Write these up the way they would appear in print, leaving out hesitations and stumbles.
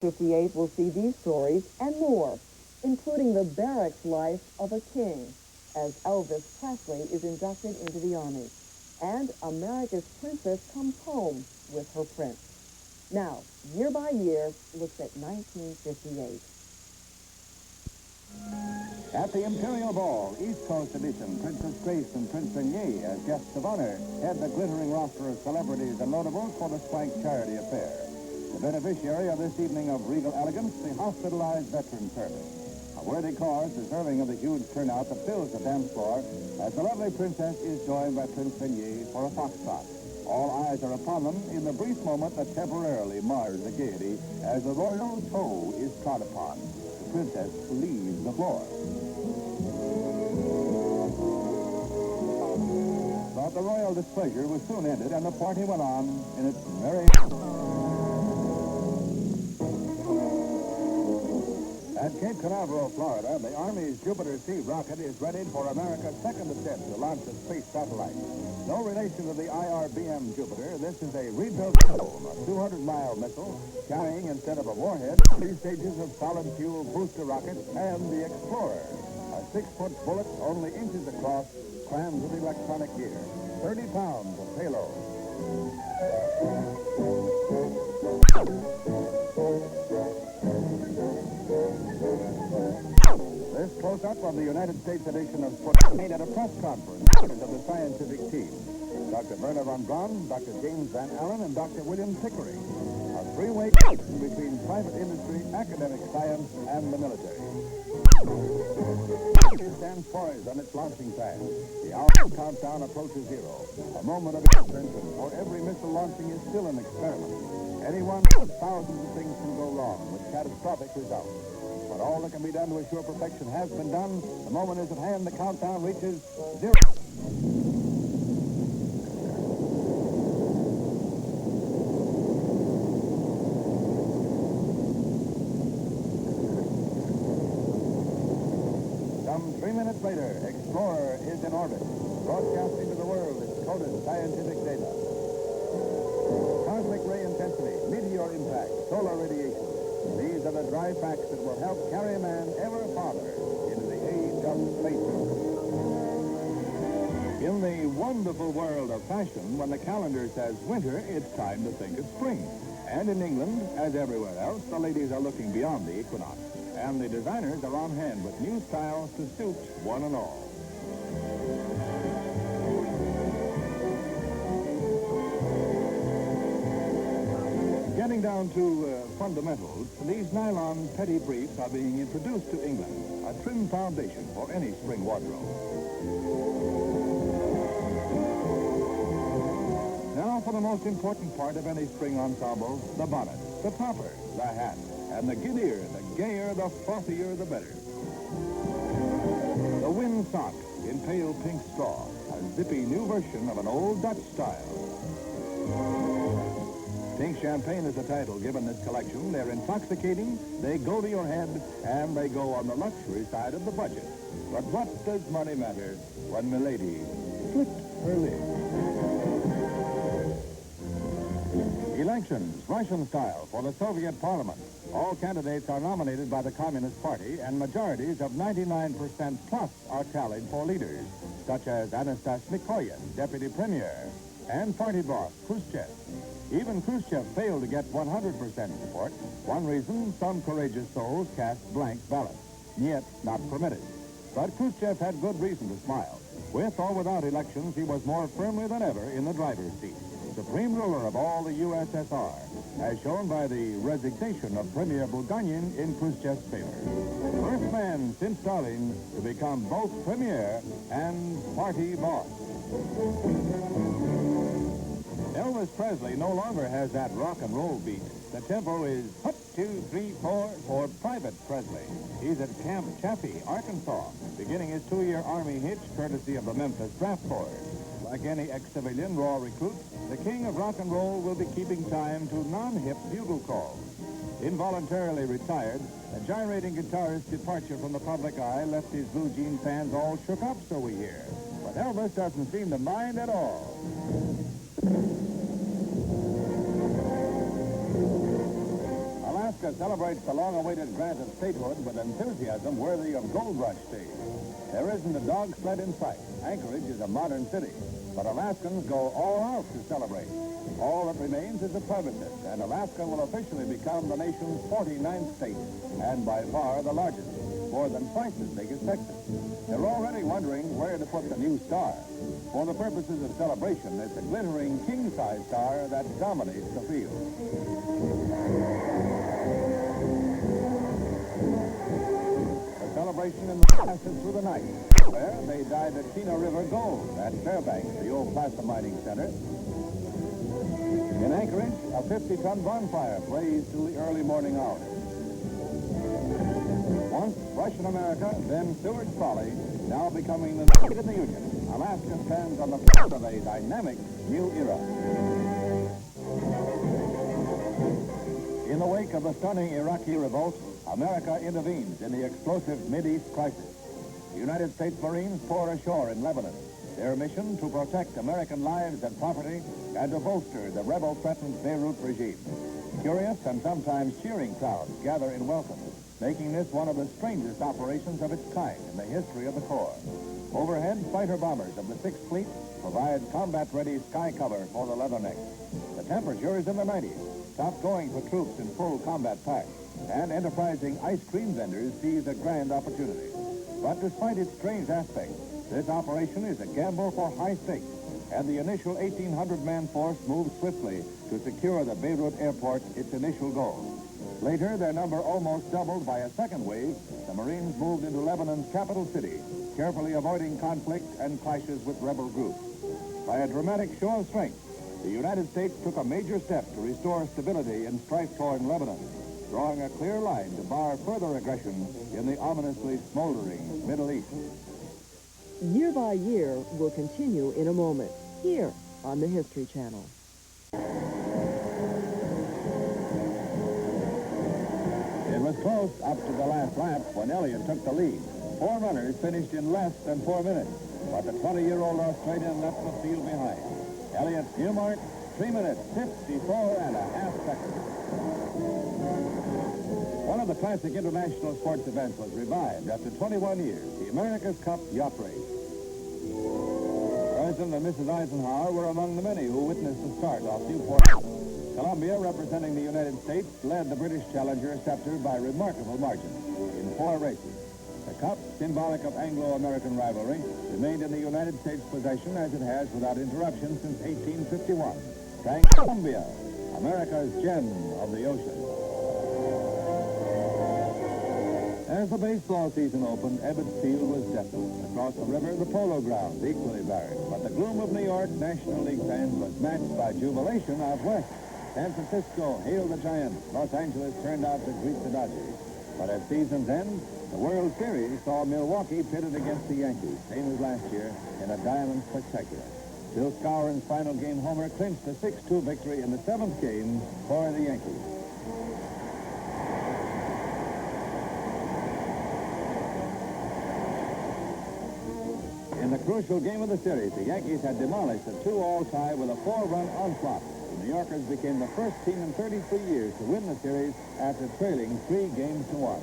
58 will see these stories and more, including the barracks life of a king, as Elvis Presley is inducted into the Army, and America's princess comes home with her prince. Now, year by year, looks at 1958. At the Imperial Ball, East Coast edition, Princess Grace and Prince Rainier, as guests of honor, head the glittering roster of celebrities and notables for the Swank Charity Affair. The beneficiary of this evening of regal elegance, the Hospitalized Veteran Service. A worthy cause deserving of the huge turnout that fills the dance floor as the lovely princess is joined by Prince Rainier for a foxtrot. All eyes are upon them in the brief moment that temporarily mars the gaiety as the royal toe is trod upon. The princess leaves the floor. But the royal displeasure was soon ended, and the party went on in its merry... At Cape Canaveral, Florida, the Army's Jupiter C rocket is ready for America's second attempt to launch a space satellite. No relation to the IRBM Jupiter, this is a rebuilt dome, a 200-mile missile carrying, instead of a warhead, 3 stages of solid fuel booster rockets and the Explorer, a 6-foot bullet only inches across, crammed with electronic gear, 30 pounds of payload. This close-up of the United States edition of Sputnik made at a press conference of the scientific team. Dr. Werner von Braun, Dr. James Van Allen, and Dr. William Pickering. A three-way between private industry, academic science, and the military. It stands poised on its launching pad. The hour countdown approaches 0. A moment of attention, for every missile launching is still an experiment. Thousands of things can go wrong with catastrophic results. But all that can be done to assure perfection has been done. The moment is at hand. The countdown reaches 0. Some 3 minutes later, Explorer is in orbit, broadcasting to the world its coded scientific data. Cosmic ray intensity, meteor impact, solar radiation. These are the dry facts that will help carry man ever farther into the age of space. In the wonderful world of fashion, when the calendar says winter, it's time to think of spring. And in England, as everywhere else, the ladies are looking beyond the equinox. And the designers are on hand with new styles to suit one and all. Getting down to fundamentals, these nylon petty briefs are being introduced to England, a trim foundation for any spring wardrobe. Now for the most important part of any spring ensemble, the bonnet, the topper, the hat, and the giddier, the gayer, the frothier, the better. The wind sock in pale pink straw, a zippy new version of an old Dutch style. Pink champagne is the title given this collection. They're intoxicating, they go to your head, and they go on the luxury side of the budget. But what does money matter when milady flipped her lid? Elections, Russian style, for the Soviet Parliament. All candidates are nominated by the Communist Party, and majorities of 99% plus are tallied for leaders, such as Anastas Mikoyan, deputy premier, and party boss Khrushchev. Even Khrushchev failed to get 100% support. One reason, some courageous souls cast blank ballots. Yet not permitted. But Khrushchev had good reason to smile. With or without elections, he was more firmly than ever in the driver's seat. Supreme ruler of all the USSR, as shown by the resignation of Premier Bulganin in Khrushchev's favor. First man since Stalin to become both premier and party boss. Elvis Presley no longer has that rock and roll beat. The tempo is 1, 2, 3, 4 for Private Presley. He's at Camp Chaffee, Arkansas, beginning his 2-year Army hitch courtesy of the Memphis Draft Board. Like any ex-civilian raw recruit, the king of rock and roll will be keeping time to non-hip bugle calls. Involuntarily retired, the gyrating guitarist's departure from the public eye left his blue jean fans all shook up, so we hear. But Elvis doesn't seem to mind at all. Alaska celebrates the long-awaited grant of statehood with enthusiasm worthy of Gold Rush days. There isn't a dog sled in sight. Anchorage is a modern city, but Alaskans go all out to celebrate. All that remains is the president, and Alaska will officially become the nation's 49th state, and by far the largest, more than twice as big as Texas. They're already wondering where to put the new star. For the purposes of celebration, it's a glittering king-size star that dominates the field. The celebration lasted through the night, where they dyed the Chino River gold at Fairbanks, the old placer mining center. In Anchorage, a 50-ton bonfire blazed till the early morning hours. Once Russian America, then Stewart's Folly, now becoming the state of the Union, Alaska stands on the front of a dynamic new era. In the wake of the stunning Iraqi revolt, America intervenes in the explosive Mideast crisis. The United States Marines pour ashore in Lebanon. Their mission to protect American lives and property and to bolster the rebel-threatened Beirut regime. Curious and sometimes cheering crowds gather in welcome, making this one of the strangest operations of its kind in the history of the Corps. Overhead, fighter bombers of the 6th Fleet provide combat-ready sky cover for the Leathernecks. The temperature is in the 90s, tough going for troops in full combat packs, and enterprising ice cream vendors seize a grand opportunity. But despite its strange aspect, this operation is a gamble for high stakes, and the initial 1,800-man force moves swiftly to secure the Beirut airport, its initial goal. Later, their number almost doubled by a second wave. The Marines moved into Lebanon's capital city, carefully avoiding conflict and clashes with rebel groups. By a dramatic show of strength, the United States took a major step to restore stability in strife-torn Lebanon, drawing a clear line to bar further aggression in the ominously smoldering Middle East. Year by Year will continue in a moment, here on the History Channel. It was close up to the last lap when Elliott took the lead. 4 runners finished in less than 4 minutes, but the 20-year-old Australian left the field behind. Elliott's new mark, 3 minutes, 54 and a half seconds. One of the classic international sports events was revived after 21 years, the America's Cup Yacht Race. President and Mrs. Eisenhower were among the many who witnessed the start off Newport. Columbia, representing the United States, led the British challenger Scepter by remarkable margins in 4 races. The Cup, symbolic of Anglo-American rivalry, remained in the United States' possession as it has without interruption since 1851. Thanks to Columbia, America's gem of the ocean. As the baseball season opened, Ebbets Field was desolate. Across the river, the Polo Grounds, equally barren. But the gloom of New York National League fans was matched by jubilation out west. San Francisco hailed the Giants. Los Angeles turned out to greet the Dodgers. But at season's end, the World Series saw Milwaukee pitted against the Yankees, same as last year, in a diamond spectacular. Bill Skowron's final game homer clinched a 6-2 victory in the 7th game for the Yankees. In the crucial game of the series, the Yankees had demolished a 2-all tie with a 4-run onslaught. The New Yorkers became the first team in 33 years to win the series after trailing 3-1.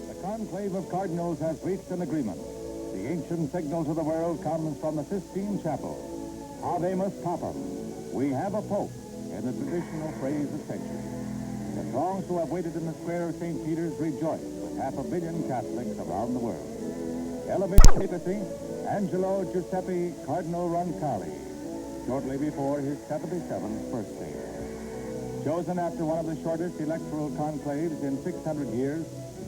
The conclave of cardinals has reached an agreement. The ancient signal to the world comes from the Sistine Chapel. Habemus Papam. We have a pope, in the traditional phrase of centuries. The throngs who have waited in the square of St. Peter's rejoice with 500 million Catholics around the world. Elevated papacy, Angelo Giuseppe Cardinal Roncalli, shortly before his 77th birthday. Chosen after one of the shortest electoral conclaves in 600 years,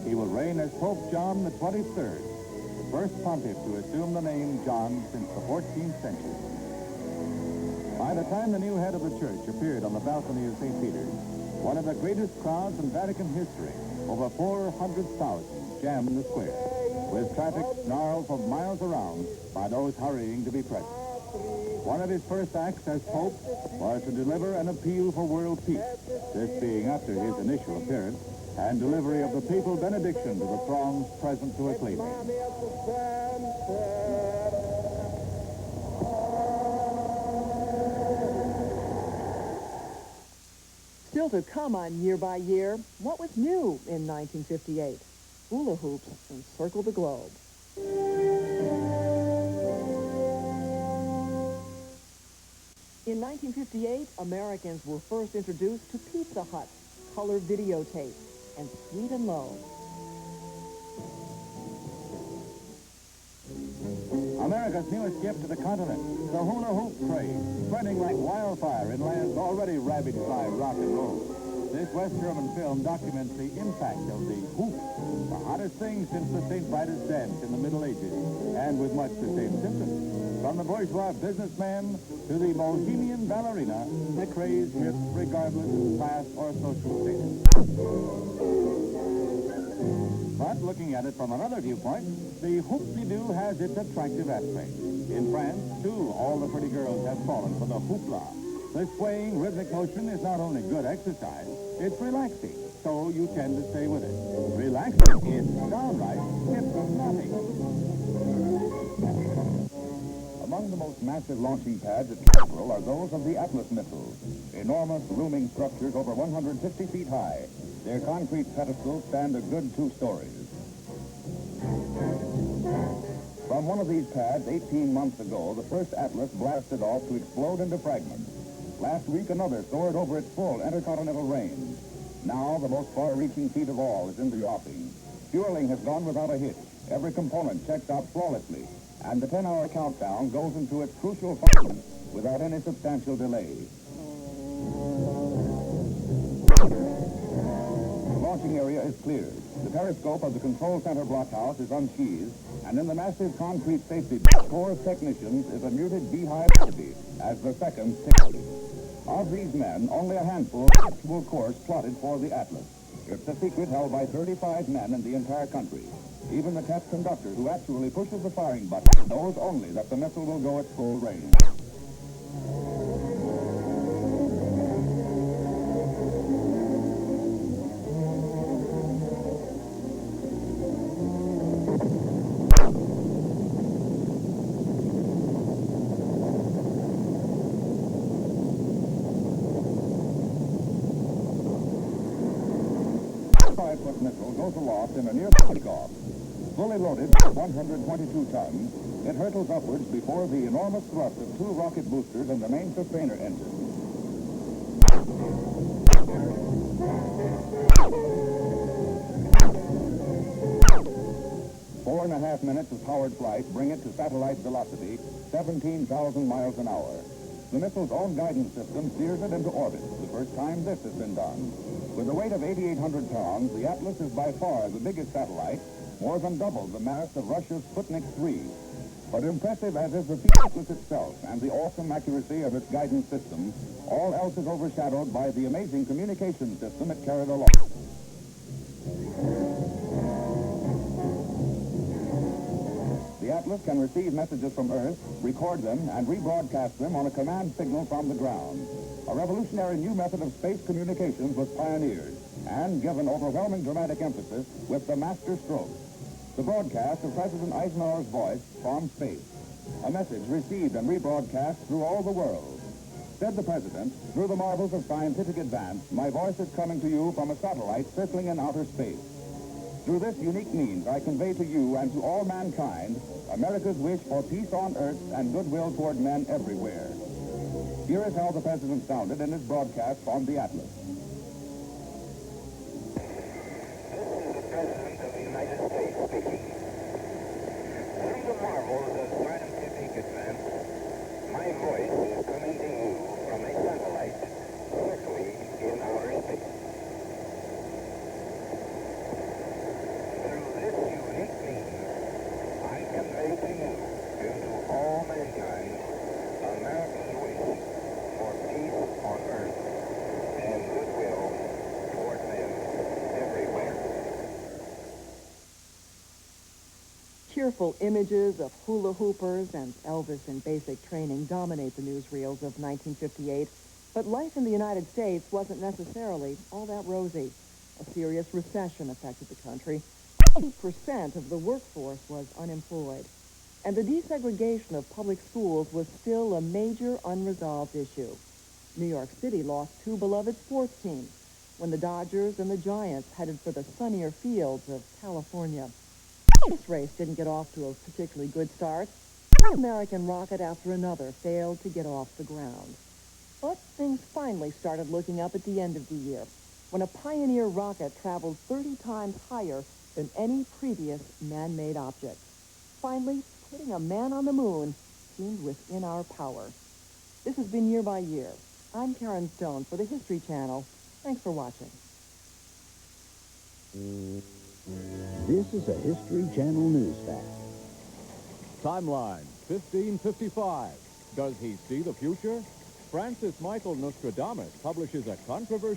he will reign as Pope John the 23rd, the first pontiff to assume the name John since the 14th century. By the time the new head of the church appeared on the balcony of St. Peter's, one of the greatest crowds in Vatican history, over 400,000, jammed the square, with traffic snarled for miles around by those hurrying to be present. One of his first acts as Pope was to deliver an appeal for world peace, this being after his initial appearance, and delivery of the papal benediction to the throngs present to acclaim him. Still to come on Year by Year, what was new in 1958? Hula hoops encircle the globe. In 1958, Americans were first introduced to Pizza Hut, color videotape, and Sweet and Low. America's newest gift to the continent, the hula hoop craze, spreading like wildfire in lands already ravaged by rock and roll. This West German film documents the impact of the hoop, the hottest thing since the St. Vitus dance in the Middle Ages, and with much the same symptoms. From the bourgeois businessman to the bohemian ballerina, the craze shifts regardless of class or social status. But looking at it from another viewpoint, the hoop-de-doo has its attractive aspect. In France, too, all the pretty girls have fallen for the hoopla. The swaying rhythmic motion is not only good exercise, it's relaxing, so you tend to stay with it. Relaxing is downright hypnotic. Among the most massive launching pads at Cockerell are those of the Atlas missile. Enormous looming structures over 150 feet high. Their concrete pedestals stand a good 2 stories. From one of these pads 18 months ago, the first Atlas blasted off to explode into fragments. Last week, another soared over its full intercontinental range. Now, the most far-reaching feat of all is in the offing. Fueling has gone without a hitch. Every component checks out flawlessly, and the 10-hour countdown goes into its crucial function without any substantial delay. The launching area is cleared. The periscope of the control center blockhouse is unsheathed, and in the massive concrete safety corps of technicians is a muted beehive as the seconds tick. Of these men, only a handful will course plotted for the Atlas. It's a secret held by 35 men in the entire country. Even the test conductor who actually pushes the firing button knows only that the missile will go at full range. The 5-foot missile goes aloft in a near takeoff. Fully loaded, 122 tons, it hurtles upwards before the enormous thrust of 2 rocket boosters and the main sustainer engine. Four and a half minutes of powered flight bring it to satellite velocity, 17,000 miles an hour. The missile's own guidance system steers it into orbit, the first time this has been done. With a weight of 8,800 pounds, the Atlas is by far the biggest satellite, more than double the mass of Russia's Sputnik 3. But impressive as is the Atlas itself and the awesome accuracy of its guidance system, all else is overshadowed by the amazing communication system it carried aloft. The Atlas can receive messages from Earth, record them, and rebroadcast them on a command signal from the ground. A revolutionary new method of space communications was pioneered and given overwhelming dramatic emphasis with the master stroke. The broadcast of President Eisenhower's voice from space. A message received and rebroadcast through all the world. Said the President, through the marvels of scientific advance, my voice is coming to you from a satellite circling in outer space. Through this unique means, I convey to you and to all mankind America's wish for peace on Earth and goodwill toward men everywhere. Here is how the President sounded in his broadcast on the Atlas. This is the President of the United States speaking. Through the marvels of scientific advance, my voice is coming to you from a satellite circling in outer space. Through this unique means, I convey to you and to all mankind America's wish for peace on Earth and goodwill toward men everywhere. Cheerful images of hula hoopers and Elvis in basic training dominate the newsreels of 1958, but life in the United States wasn't necessarily all that rosy. A serious recession affected the country. 8% of the workforce was unemployed, and the desegregation of public schools was still a major unresolved issue. New York City lost two beloved sports teams when the Dodgers and the Giants headed for the sunnier fields of California. This race didn't get off to a particularly good start. One American rocket after another failed to get off the ground. But things finally started looking up at the end of the year, when a Pioneer rocket traveled 30 times higher than any previous man-made object. Finally, putting a man on the moon seemed within our power. This has been Year by Year. I'm Karen Stone for the History Channel. Thanks for watching. This is a History Channel news fact. Timeline 1555. Does he see the future? Francis Michael Nostradamus publishes a controversial